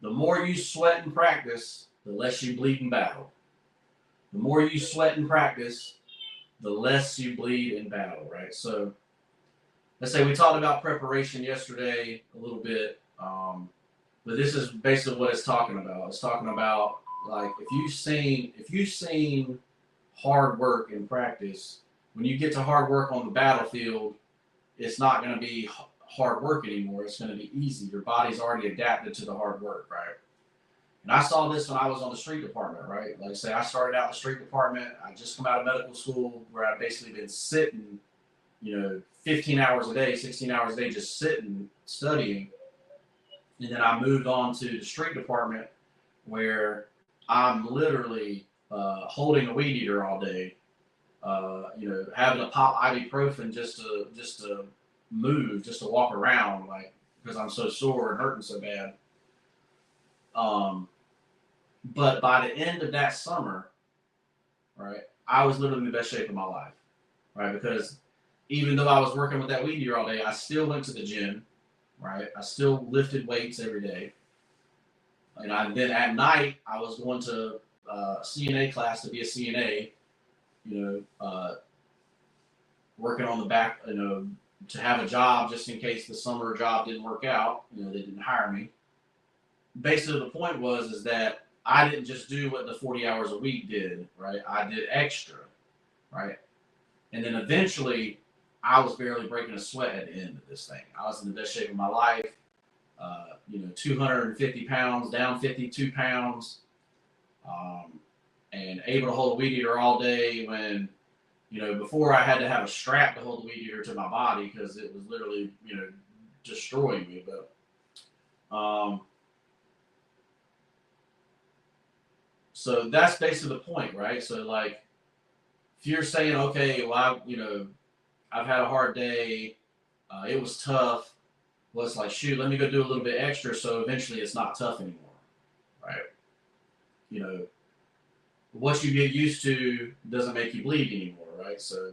The more you sweat in practice, the less you bleed in battle. The more you sweat in practice, the less you bleed in battle, right? So let's say we talked about preparation yesterday a little bit, but this is basically what it's talking about. It's talking about like if you've seen hard work in practice, when you get to hard work on the battlefield, it's not going to be hard work anymore. It's going to be easy. Your body's already adapted to the hard work, right? And I saw this when I was on the street department, right? Like I say, I started out in the street department. I just come out of medical school where I've basically been sitting, 15 hours a day, 16 hours a day, just sitting, studying. And then I moved on to the street department where I'm literally holding a weed eater all day, having to pop ibuprofen just to move, just to walk around, like because I'm so sore and hurting so bad. Um, but by the end of that summer, right, I was literally in the best shape of my life, right? Because even though I was working with that weed eater all day, I still went to the gym, right? I still lifted weights every day, then at night I was going to CNA class to be a CNA, working on the back, to have a job just in case the summer job didn't work out. They didn't hire me. Basically, the point was is that I didn't just do what the 40 hours a week did, right? I did extra, right? And then eventually, I was barely breaking a sweat at the end of this thing. I was in the best shape of my life. 250 pounds, down 52 pounds, and able to hold a weed eater all day when, before I had to have a strap to hold the weed eater to my body because it was literally, destroying me. But, so that's basically the point, right? So like, if you're saying, okay, well, I've had a hard day, it was tough. Well, it's like, shoot, let me go do a little bit extra. So eventually it's not tough anymore, right? You know, what you get used to doesn't make you bleed anymore, right? So